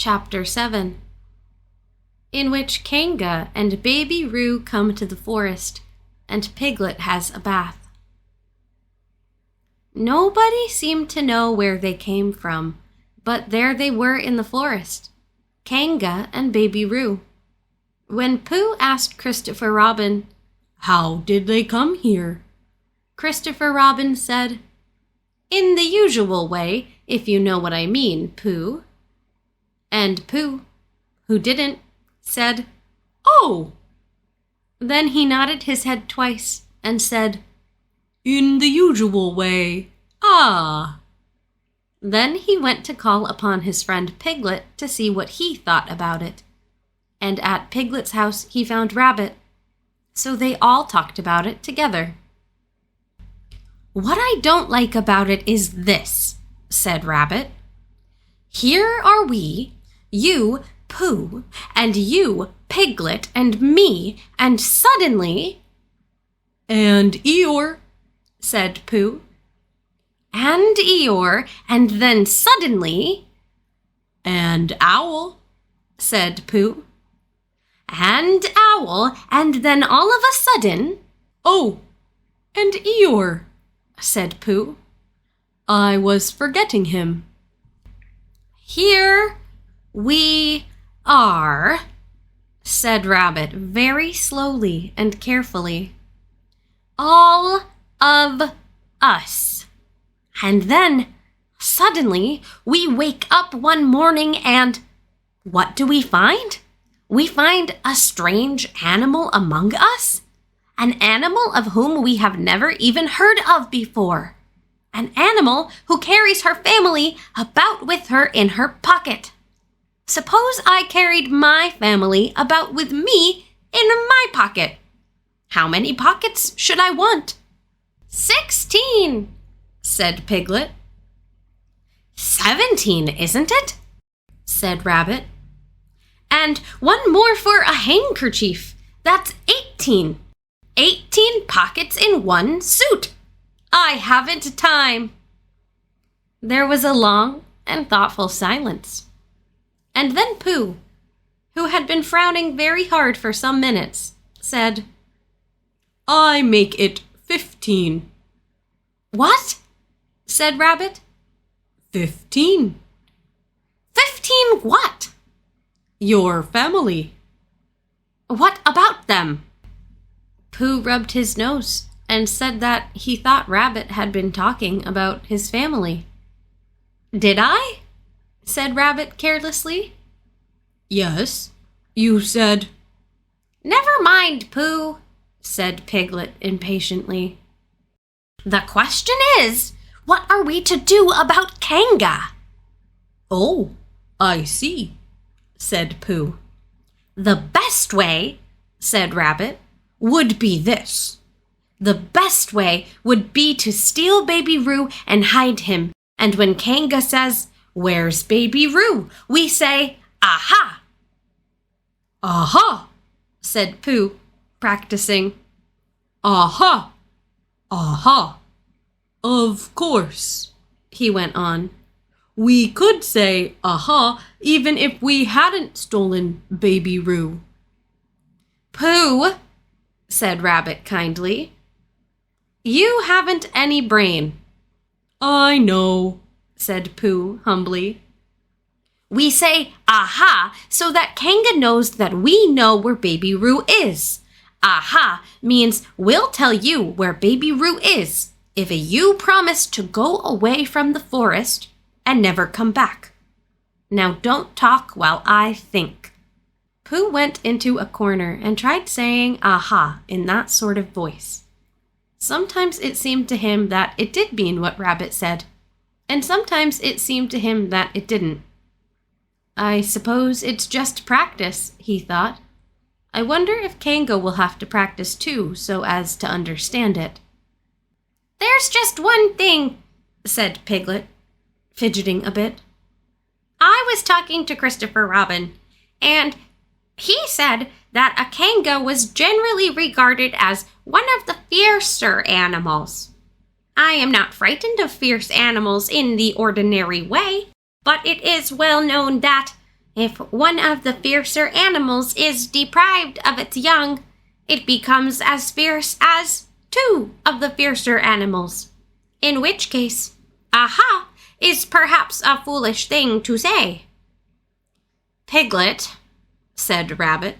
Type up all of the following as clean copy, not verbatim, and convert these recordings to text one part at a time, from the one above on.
Chapter 7, in which Kanga and Baby Roo come to the forest, and Piglet has a bath. Nobody seemed to know where they came from, but there they were in the forest, Kanga and Baby Roo. When Pooh asked Christopher Robin, "How did they come here?" Christopher Robin said, "In the usual way, if you know what I mean, Pooh." And Pooh, who didn't, said, "Oh!" Then he nodded his head twice and said, "In the usual way, ah." Then he went to call upon his friend Piglet to see what he thought about it. And at Piglet's house he found Rabbit, so they all talked about it together. "What I don't like about it is this," said Rabbit. "Here are we, you, Pooh, and you, Piglet, and me, and suddenly—" "And Eeyore," said Pooh. "And Eeyore, and then suddenly—" "And Owl," said Pooh. "And Owl, and then all of a sudden—" "Oh, and Eeyore," said Pooh. "I was forgetting him." "Here we are," said Rabbit very slowly and carefully. "All of us. And then, suddenly, we wake up one morning and what do we find? We find a strange animal among us. An animal of whom we have never even heard of before. An animal who carries her family about with her in her pocket. Suppose I carried my family about with me in my pocket. How many pockets should I want?" 16, said Piglet. 17, isn't it? Said Rabbit. And one more for a handkerchief. That's 18. 18 pockets in one suit. I haven't time. There was a long and thoughtful silence. And then Pooh, who had been frowning very hard for some minutes, said, "I make it 15. "What?" said Rabbit. 15. 15 what? "Your family." "What about them?" Pooh rubbed his nose and said that he thought Rabbit had been talking about his family. "Did I?" said Rabbit carelessly. "Yes, you said—" "Never mind, Pooh," said Piglet impatiently. "The question is, what are we to do about Kanga?" "Oh, I see," said Pooh. "The best way," said Rabbit, "would be this. The best way would be to steal Baby Roo and hide him. And when Kanga says, 'Where's Baby Roo?' we say, 'Aha!'" "Aha!" said Pooh, practicing. "Aha! Aha! Of course," he went on. "We could say aha even if we hadn't stolen Baby Roo." "Pooh," said Rabbit kindly, "you haven't any brain." "I know," said Pooh humbly. "We say aha so that Kanga knows that we know where Baby Roo is. Aha means we'll tell you where Baby Roo is if you promise to go away from the forest and never come back. Now don't talk while I think." Pooh went into a corner and tried saying aha in that sort of voice. Sometimes it seemed to him that it did mean what Rabbit said, and sometimes it seemed to him that it didn't. "I suppose it's just practice," he thought. "I wonder if Kanga will have to practice too, so as to understand it." "There's just one thing," said Piglet, fidgeting a bit. "I was talking to Christopher Robin, and he said that a Kanga was generally regarded as one of the fiercer animals. I am not frightened of fierce animals in the ordinary way, but it is well known that, If one of the fiercer animals is deprived of its young, it becomes as fierce as two of the fiercer animals. In which case, aha is perhaps a foolish thing to say." "Piglet," said Rabbit,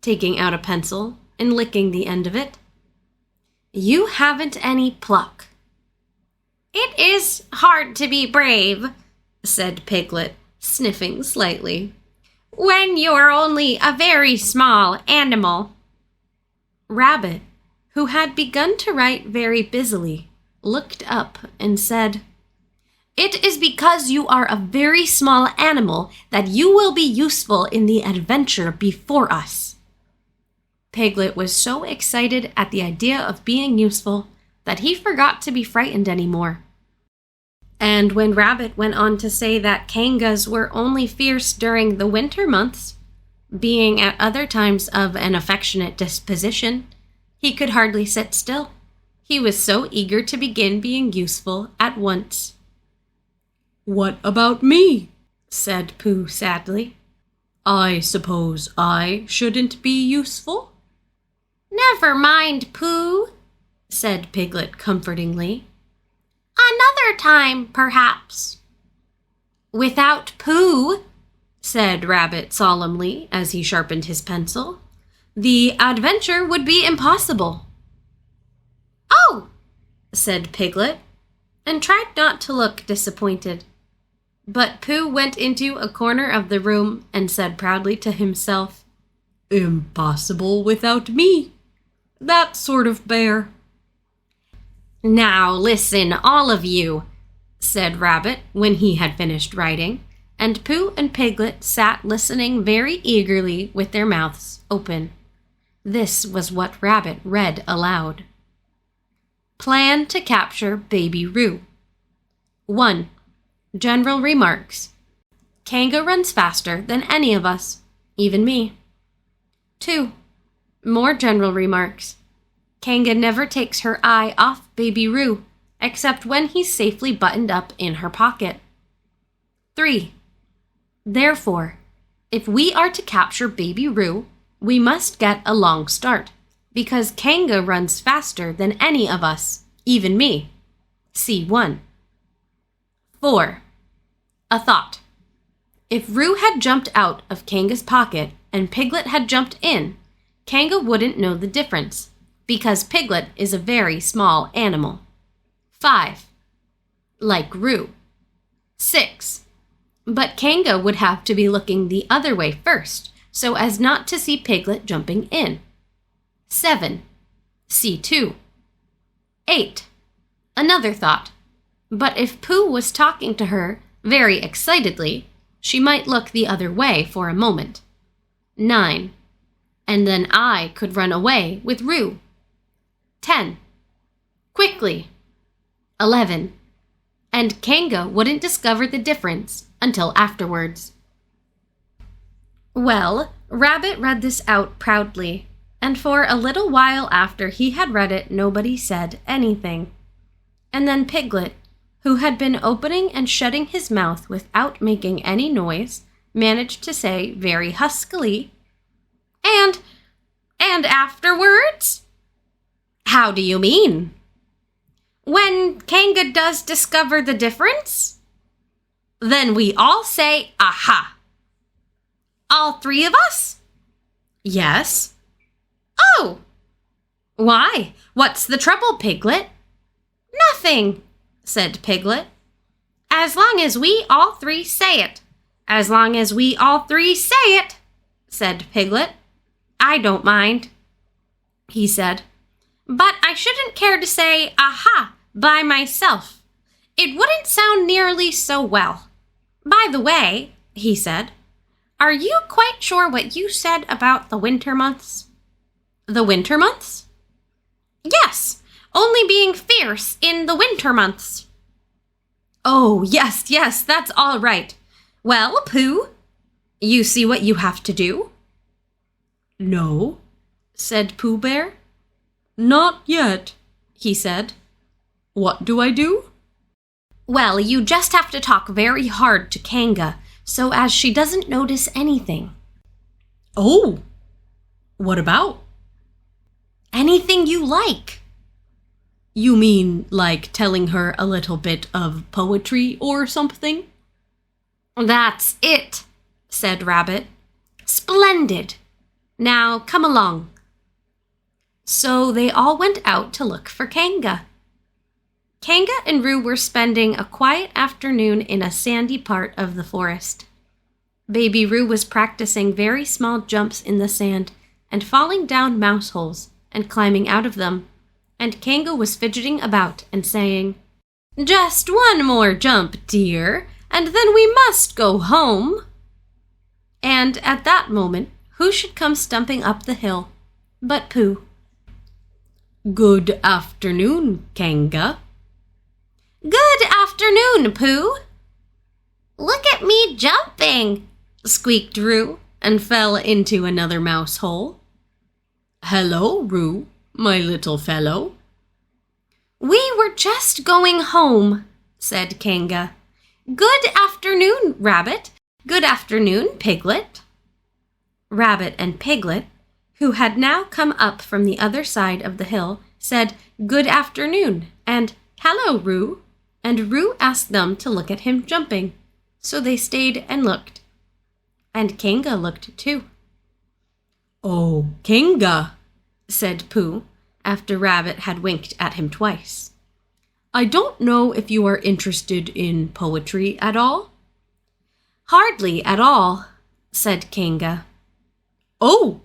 taking out a pencil and licking the end of it, "you haven't any pluck." "It is hard to be brave," said Piglet, sniffing slightly, "when you're only a very small animal." Rabbit, who had begun to write very busily, looked up and said, "It is because you are a very small animal that you will be useful in the adventure before us." Piglet was so excited at the idea of being useful that he forgot to be frightened anymore. And when Rabbit went on to say that kangas were only fierce during the winter months, being at other times of an affectionate disposition, he could hardly sit still. He was so eager to begin being useful at once. "What about me?" said Pooh sadly. "I suppose I shouldn't be useful?" "Never mind, Pooh," said Piglet comfortingly. "Another time, perhaps." "Without Pooh," said Rabbit solemnly as he sharpened his pencil, "the adventure would be impossible." "Oh," said Piglet, and tried not to look disappointed. But Pooh went into a corner of the room and said proudly to himself, "Impossible without me. That sort of bear." "Now listen, all of you," said Rabbit when he had finished writing, and Pooh and Piglet sat listening very eagerly with their mouths open. This was what Rabbit read aloud. "Plan to capture Baby Roo. 1. General remarks. Kanga runs faster than any of us, even me. 2. More general remarks. Kanga never takes her eye off Baby Roo, except when he's safely buttoned up in her pocket. 3. Therefore, if we are to capture Baby Roo, we must get a long start, because Kanga runs faster than any of us, even me. C1. 4. A thought. If Roo had jumped out of Kanga's pocket and Piglet had jumped in, Kanga wouldn't know the difference, because Piglet is a very small animal. 5. Like Roo. 6. But Kanga would have to be looking the other way first, so as not to see Piglet jumping in. 7. C2. 8. Another thought. But if Pooh was talking to her very excitedly, she might look the other way for a moment. 9. And then I could run away with Roo. 10. Quickly. 11. And Kanga wouldn't discover the difference until afterwards. Well, Rabbit read this out proudly, and for a little while after he had read it, nobody said anything. And then Piglet, who had been opening and shutting his mouth without making any noise, managed to say very huskily, And afterwards?" "How do you mean?" "When Kanga does discover the difference?" "Then we all say, aha." "All three of us?" "Yes." "Oh." "Why? What's the trouble, Piglet?" "Nothing," said Piglet. "As long as we all three say it. As long as we all three say it," said Piglet. "I don't mind," he said. "But I shouldn't care to say aha by myself. It wouldn't sound nearly so well. By the way," he said, "are you quite sure what you said about the winter months?" "The winter months?" "Yes, only being fierce in the winter months." "Oh, yes, that's all right. Well, Pooh, you see what you have to do?" "No," said Pooh Bear. "Not yet," he said. "What do I do?" "Well, you just have to talk very hard to Kanga, so as she doesn't notice anything. Oh, what about? Anything you like. You mean like telling her a little bit of poetry or something? That's it, said Rabbit. Splendid. Now come along. So they all went out to look for Kanga. Kanga and Roo were spending a quiet afternoon in a sandy part of the forest. Baby Roo was practicing very small jumps in the sand and falling down mouse holes and climbing out of them, and Kanga was fidgeting about and saying, "Just one more jump, dear, and then we must go home." And at that moment, who should come stumping up the hill but Pooh. Good afternoon, Kanga. Good afternoon, Pooh. Look at me jumping, squeaked Roo, and fell into another mouse hole. Hello, Roo, my little fellow. We were just going home, said Kanga. Good afternoon, Rabbit. Good afternoon, Piglet. Rabbit and Piglet, who had now come up from the other side of the hill, said good afternoon and hello, Roo, and Roo asked them to look at him jumping. So they stayed and looked. And Kanga looked too. Oh, Kanga, said Pooh, after Rabbit had winked at him twice. I don't know if you are interested in poetry at all. Hardly at all, said Kanga. Oh,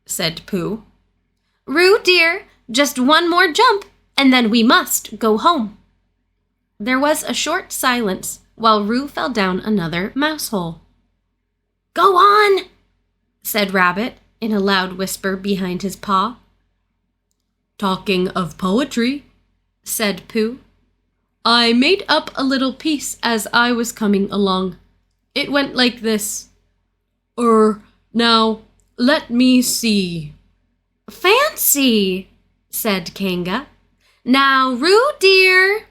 said Pooh. Roo, dear, just one more jump, and then we must go home. There was a short silence while Roo fell down another mouse hole. Go on, said Rabbit in a loud whisper behind his paw. Talking of poetry, said Pooh, I made up a little piece as I was coming along. It went like this. Now, let me see. Fancy, said Kanga. Now, Roo, dear.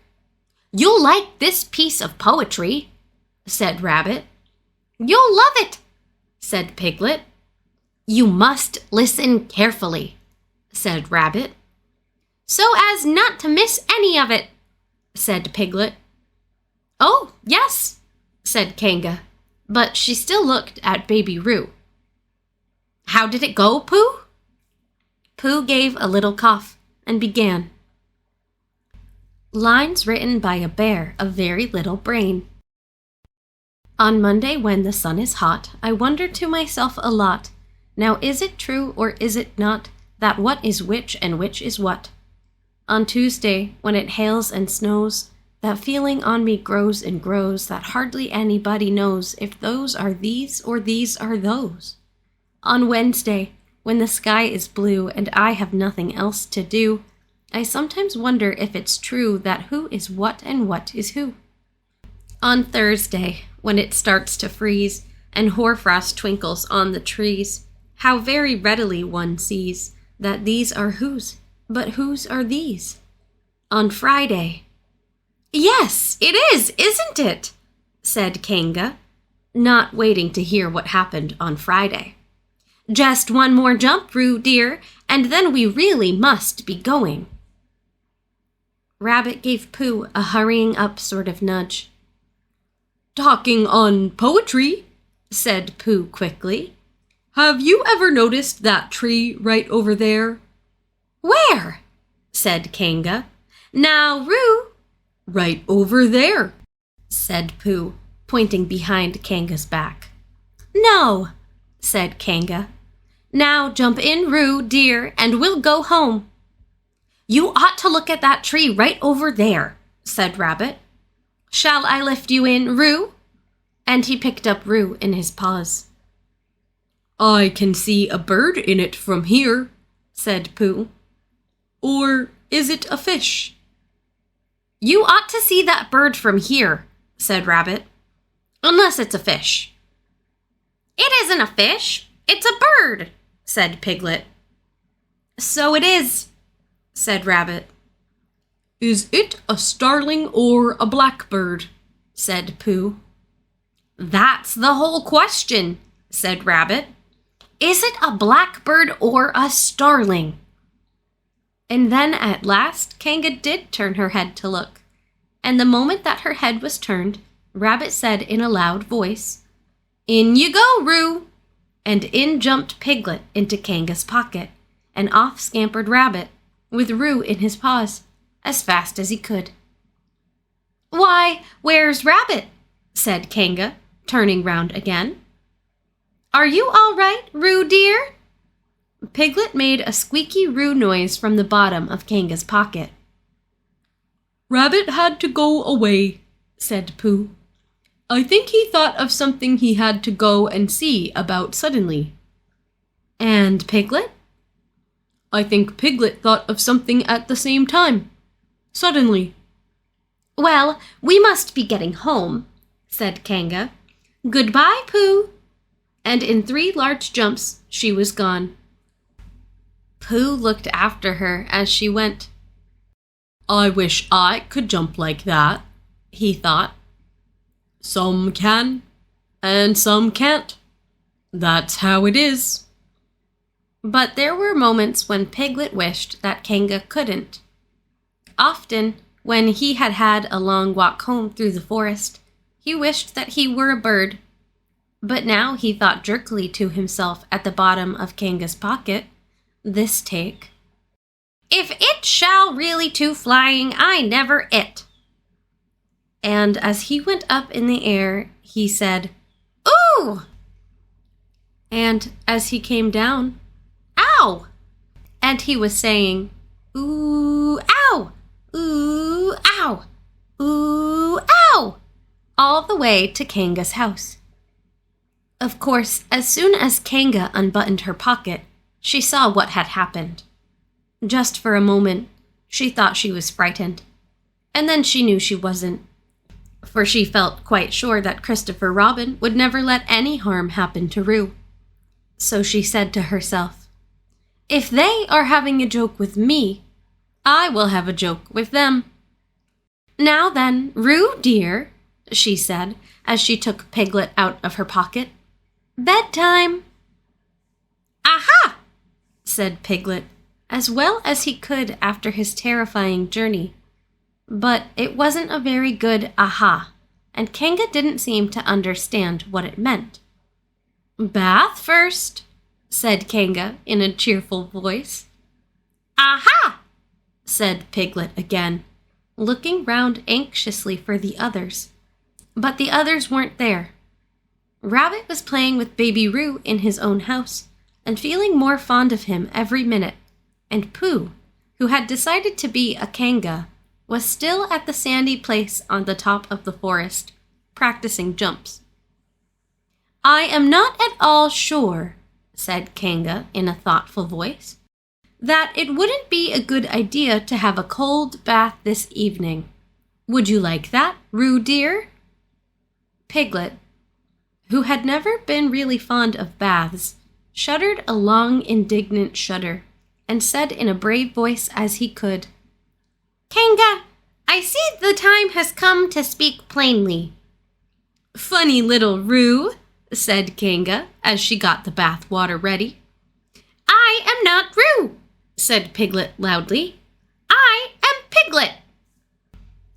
You'll like this piece of poetry, said Rabbit. You'll love it, said Piglet. You must listen carefully, said Rabbit. So as not to miss any of it, said Piglet. Oh, yes, said Kanga, but she still looked at Baby Roo. How did it go, Pooh? Pooh gave a little cough and began. Lines written by a bear of very little brain. On Monday, when the sun is hot, I wonder to myself a lot, now is it true or is it not, that what is which and which is what? On Tuesday, when it hails and snows, that feeling on me grows and grows, that hardly anybody knows if those are these or these are those. On Wednesday, when the sky is blue and I have nothing else to do, I sometimes wonder if it's true that who is what and what is who. On Thursday, when it starts to freeze and hoarfrost twinkles on the trees, how very readily one sees that these are whose, but whose are these? On Friday. Yes, it is, isn't it? Said Kanga, not waiting to hear what happened on Friday. Just one more jump, Roo, dear, and then we really must be going. Rabbit gave Pooh a hurrying up sort of nudge. Talking on poetry, said Pooh quickly. Have you ever noticed that tree right over there? Where? Said Kanga. Now, Roo. Right over there, said Pooh, pointing behind Kanga's back. No, said Kanga. Now jump in, Roo, dear, and we'll go home. You ought to look at that tree right over there, said Rabbit. Shall I lift you in, Roo? And he picked up Roo in his paws. I can see a bird in it from here, said Pooh. Or is it a fish? You ought to see that bird from here, said Rabbit. Unless it's a fish. It isn't a fish, it's a bird, said Piglet. So it is, said Rabbit. Is it a starling or a blackbird? Said Pooh. "That's the whole question," said Rabbit. "Is it a blackbird or a starling?" And then at last Kanga did turn her head to look, and the moment that her head was turned, Rabbit said in a loud voice, "In you go, Roo!" And in jumped Piglet into Kanga's pocket, and off scampered Rabbit, with Roo in his paws, as fast as he could. "Why, where's Rabbit?" said Kanga, turning round again. "Are you all right, Roo dear?" Piglet made a squeaky Roo noise from the bottom of Kanga's pocket. "Rabbit had to go away," said Pooh. "I think he thought of something he had to go and see about suddenly." "And Piglet?" "I think Piglet thought of something at the same time. Suddenly." "Well, we must be getting home," said Kanga. "Goodbye, Pooh." And in 3 large jumps, she was gone. Pooh looked after her as she went. "I wish I could jump like that," he thought. "Some can, and some can't. That's how it is." But there were moments when Piglet wished that Kanga couldn't. Often, when he had had a long walk home through the forest, he wished that he were a bird. But now he thought jerkily to himself at the bottom of Kanga's pocket, this take, "If it shall really to flying, I never it." And as he went up in the air, he said, "Ooh!" And as he came down, "Ow!" And he was saying, "Ooh, ow! Ooh, ow! Ooh, ow!" all the way to Kanga's house. Of course, as soon as Kanga unbuttoned her pocket, she saw what had happened. Just for a moment, she thought she was frightened, and then she knew she wasn't, for she felt quite sure that Christopher Robin would never let any harm happen to Roo. So she said to herself, "If they are having a joke with me, I will have a joke with them." "Now then, Roo dear," she said as she took Piglet out of her pocket, "bedtime." "Aha!" said Piglet, as well as he could after his terrifying journey. But it wasn't a very good aha, and Kanga didn't seem to understand what it meant. "Bath first," said Kanga in a cheerful voice. "Aha!" said Piglet again, looking round anxiously for the others. But the others weren't there. Rabbit was playing with Baby Roo in his own house, and feeling more fond of him every minute, and Pooh, who had decided to be a Kanga, was still at the sandy place on the top of the forest, practicing jumps. "I am not at all sure," said Kanga in a thoughtful voice, "that it wouldn't be a good idea to have a cold bath this evening. Would you like that, Roo dear?" Piglet, who had never been really fond of baths, shuddered a long, indignant shudder, and said in a brave voice as he could, "Kanga, I see the time has come to speak plainly." "Funny little Roo," said Kanga as she got the bath water ready. "I am not Roo," said Piglet loudly. "I am Piglet."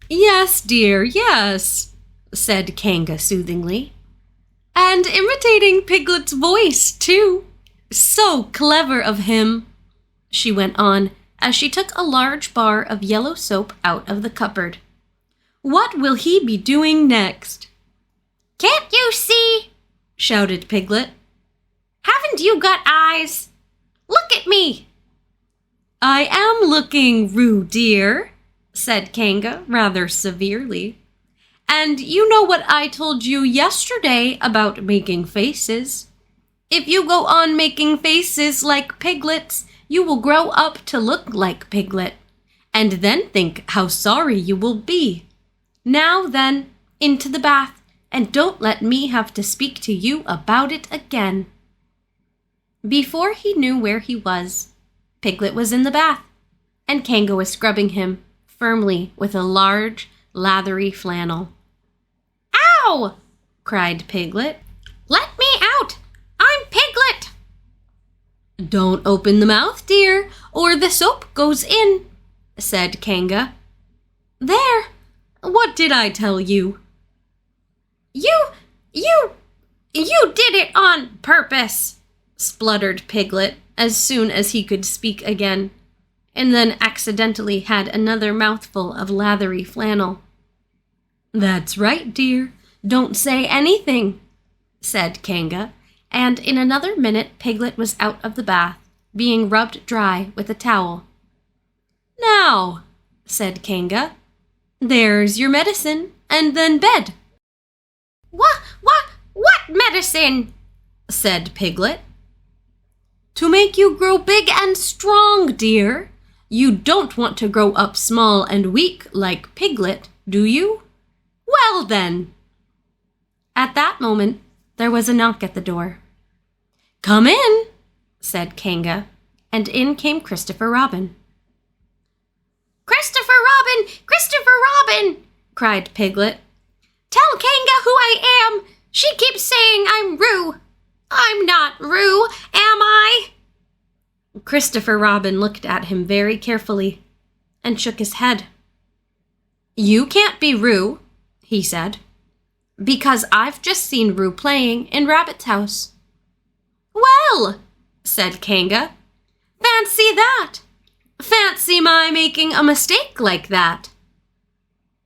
"Yes, dear, yes," said Kanga soothingly. "And imitating Piglet's voice, too. So clever of him," she went on as she took a large bar of yellow soap out of the cupboard. "What will he be doing next?" "Can't you see?" shouted Piglet. "Haven't you got eyes? Look at me." "I am looking, Roo dear," said Kanga rather severely. "And you know what I told you yesterday about making faces. If you go on making faces like Piglet's, you will grow up to look like Piglet, and then think how sorry you will be. Now then, into the bath, and don't let me have to speak to you about it again." Before he knew where he was, Piglet was in the bath, and Kanga was scrubbing him firmly with a large, lathery flannel. "Ow!" cried Piglet. Let me out! I'm Piglet! Don't open the mouth, dear, or the soap goes in, said Kanga. There! What did I tell you? You did it on purpose, spluttered Piglet as soon as he could speak again, and then accidentally had another mouthful of lathery flannel. That's right, dear. Don't say anything, said Kanga, and in another minute Piglet was out of the bath, being rubbed dry with a towel. Now, said Kanga, there's your medicine, and then bed. What medicine? Said Piglet. To make you grow big and strong, dear. You don't want to grow up small and weak like Piglet, do you? Well then. At that moment, there was a knock at the door. Come in, said Kanga, and in came Christopher Robin. Christopher Robin! Christopher Robin! cried Piglet. Tell Kanga who I am! She keeps saying I'm Roo. I'm not Roo, am I? Christopher Robin looked at him very carefully and shook his head. You can't be Roo, he said, because I've just seen Roo playing in Rabbit's house. Well, said Kanga, fancy that! Fancy my making a mistake like that.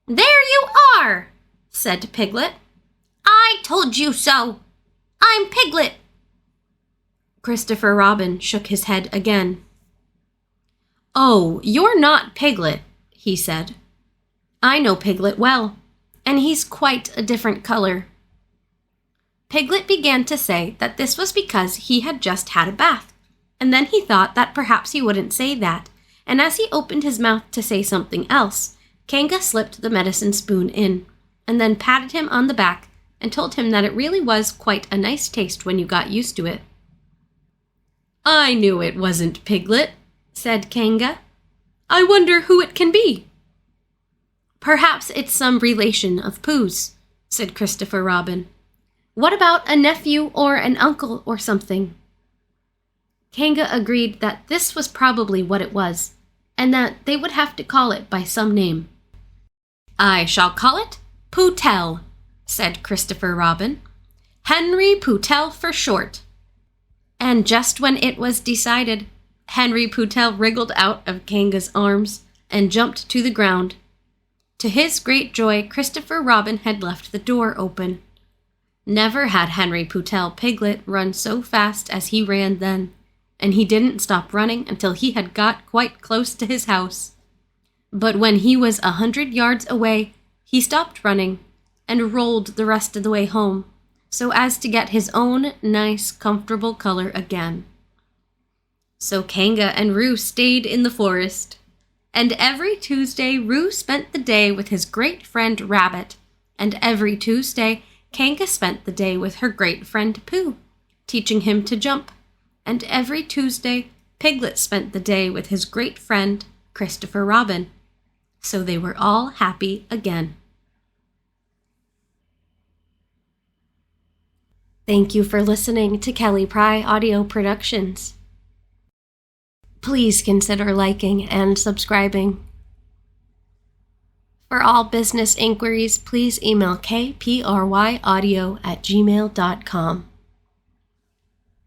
There you are, said Piglet. I told you so. I'm Piglet. Christopher Robin shook his head again. Oh, you're not Piglet, he said. I know Piglet well, and he's quite a different color. Piglet began to say that this was because he had just had a bath, and then he thought that perhaps he wouldn't say that, and as he opened his mouth to say something else, Kanga slipped the medicine spoon in, and then patted him on the back and told him that it really was quite a nice taste when you got used to it. I knew it wasn't Piglet, said Kanga. I wonder who it can be. Perhaps it's some relation of Pooh's, said Christopher Robin. What about a nephew or an uncle or something? Kanga agreed that this was probably what it was, and that they would have to call it by some name. I shall call it Poohtell, said Christopher Robin. Henry Poohtell for short. And just when it was decided, Henry Poohtell wriggled out of Kanga's arms and jumped to the ground. To his great joy, Christopher Robin had left the door open. Never had Henry Poohtell Piglet run so fast as he ran then, and he didn't stop running until he had got quite close to his house. But when he was 100 yards away, he stopped running and rolled the rest of the way home, so as to get his own nice, comfortable color again. So Kanga and Roo stayed in the forest, and every Tuesday Roo spent the day with his great friend Rabbit, and every Tuesday Kanga spent the day with her great friend Pooh, teaching him to jump, and every Tuesday Piglet spent the day with his great friend Christopher Robin. So they were all happy again. Thank you for listening to Kelly Pry Audio Productions. Please consider liking and subscribing. For all business inquiries, please email kpryaudio@gmail.com.